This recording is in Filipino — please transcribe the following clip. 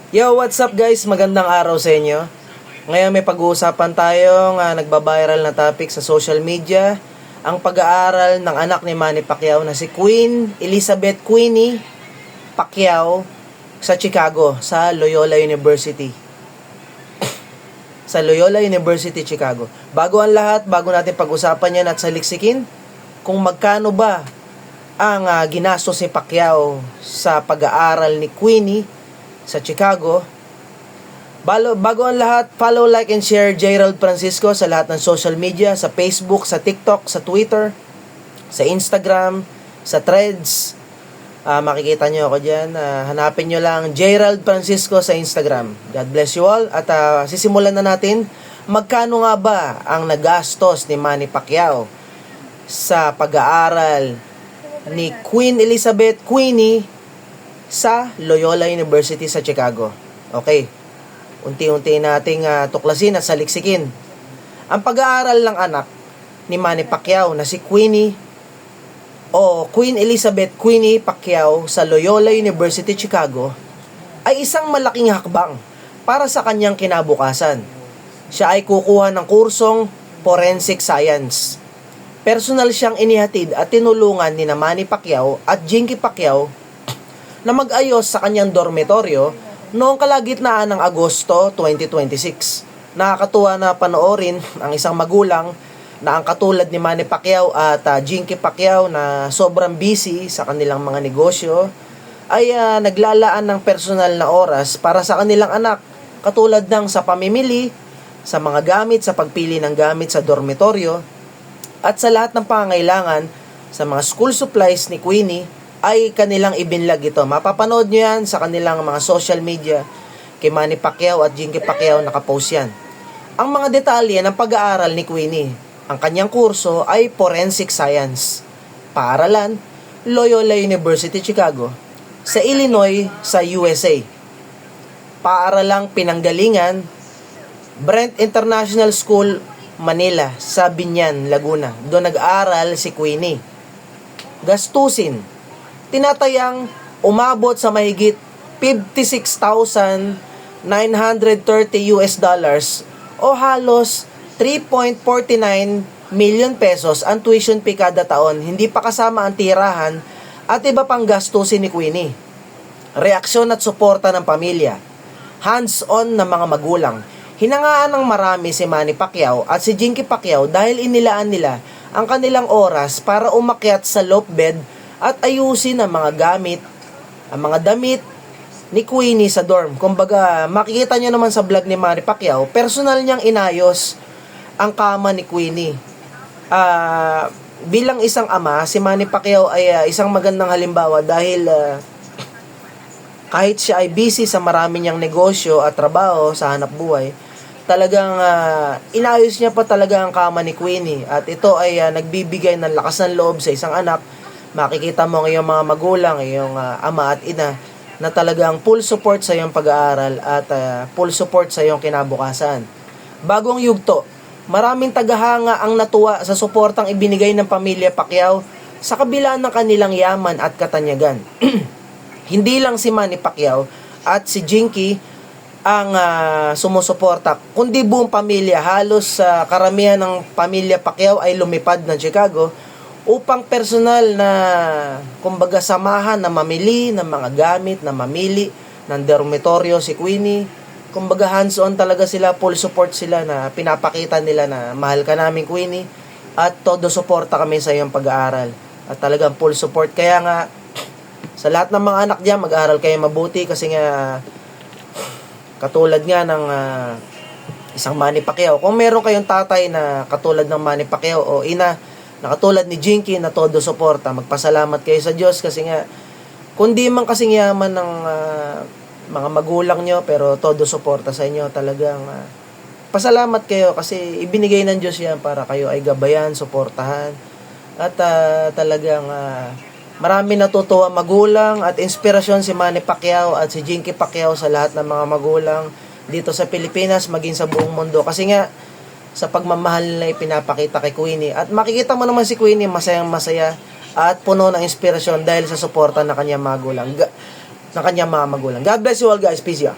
Yo, what's up guys? Magandang araw sa inyo. Ngayon may pag-uusapan tayong nagba-viral na topic sa social media, ang pag-aaral ng anak ni Manny Pacquiao na si Queen Elizabeth Queenie Pacquiao sa Chicago, sa Loyola University. Sa Loyola University, Chicago. Bago ang lahat, bago natin pag-usapan yan at saliksikin, kung magkano ba ang ginastos ni Pacquiao sa pag-aaral ni Queenie sa Chicago. Bago ang lahat, follow, like, and share Gerald Francisco sa lahat ng social media, sa Facebook, sa TikTok, sa Twitter, sa Instagram, sa Threads. Makikita nyo ako dyan. Hanapin nyo lang Gerald Francisco sa Instagram. God bless you all. At sisimulan na natin. Magkano nga ba ang nagastos ni Manny Pacquiao sa pag-aaral ni Queen Elizabeth Queenie sa Loyola University sa Chicago? Okay, unti-unti nating tuklasin at saliksikin. Ang pag-aaral ng anak ni Manny Pacquiao na si Queenie o Queen Elizabeth Queenie Pacquiao sa Loyola University, Chicago ay isang malaking hakbang para sa kanyang kinabukasan. Siya ay kukuha ng kursong Forensic Science. Personal siyang inihatid at tinulungan ni Manny Pacquiao at Jinky Pacquiao na mag-ayos sa kanyang dormitoryo noong kalagitnaan ng Agosto 2026. Nakakatuwa na panoorin ang isang magulang na ang katulad ni Manny Pacquiao at Jinky Pacquiao na sobrang busy sa kanilang mga negosyo ay naglalaan ng personal na oras para sa kanilang anak, katulad ng sa pamimili, sa mga gamit, sa pagpili ng gamit sa dormitoryo, at sa lahat ng pangangailangan sa mga school supplies ni Queenie ay kanilang ibinlag ito. Mapapanood nyo yan sa kanilang mga social media kay Manny Pacquiao at Jinky Pacquiao, nakapost yan. Ang mga detalye ng pag-aaral ni Queenie, ang kanyang kurso ay Forensic Science. Paaralan, Loyola University, Chicago, sa Illinois, sa USA. Paaralang pinanggalingan, Brent International School, Manila, sa Binyan, Laguna. Doon nag-aaral si Queenie. Gastusin, tinatayang umabot sa mahigit 56,930 US dollars o halos 3.49 million pesos ang tuition fee kada taon, hindi pa kasama ang tirahan at iba pang gastusin ni Queenie. Reaksyon at suporta ng pamilya, hands-on ng mga magulang. Hinangaan ng marami si Manny Pacquiao at si Jinky Pacquiao dahil inilaan nila ang kanilang oras para umakyat sa loft bed at ayusin ang mga gamit, ang mga damit ni Queenie sa dorm. Kumbaga, makikita nyo naman sa vlog ni Manny Pacquiao, personal niyang inayos ang kama ni Queenie. Bilang isang ama, si Manny Pacquiao ay isang magandang halimbawa dahil kahit siya ay busy sa marami niyang negosyo at trabaho sa hanap buhay, talagang inayos niya pa talaga ang kama ni Queenie, at ito ay nagbibigay ng lakas ng loob sa isang anak. Makikita mo ang iyong mga magulang, iyong ama at ina na talagang full support sa iyong pag-aaral at full support sa iyong kinabukasan. Bagong yugto, maraming tagahanga ang natuwa sa suportang ibinigay ng pamilya Pacquiao sa kabila ng kanilang yaman at katanyagan. Hindi lang si Manny Pacquiao at si Jinky ang sumusuporta, kundi buong pamilya. Halos karamihan ng pamilya Pacquiao ay lumipad ng Chicago upang personal na, kumbaga, samahan na mamili ng mga gamit, na mamili ng dormitoryo si Queenie. Kumbaga, hands-on talaga sila, full support sila, na pinapakita nila na mahal ka namin, Queenie, at todo suporta kami sa iyong pag-aaral. At talagang full support. Kaya nga, sa lahat ng mga anak diyan, mag-aaral kayo mabuti kasi nga, katulad nga ng isang Manny Pacquiao. Kung meron kayong tatay na katulad ng Manny Pacquiao o ina na katulad ni Jinky na todo suporta, magpasalamat kayo sa Diyos kasi nga, kundi man kasing yaman ng mga magulang nyo, pero todo suporta sa inyo, talagang pasalamat kayo kasi ibinigay ng Diyos yan para kayo ay gabayan, suportahan, at talagang marami natutuwa magulang at inspirasyon si Manny Pacquiao at si Jinky Pacquiao sa lahat ng mga magulang dito sa Pilipinas, maging sa buong mundo, kasi nga sa pagmamahal nila ipinapakita kay Queenie. At makikita mo naman si Queenie masayang masaya at puno ng inspirasyon dahil sa suporta ng kanyang magulang, ng kanyang mga magulang. God bless you all guys. Peace out.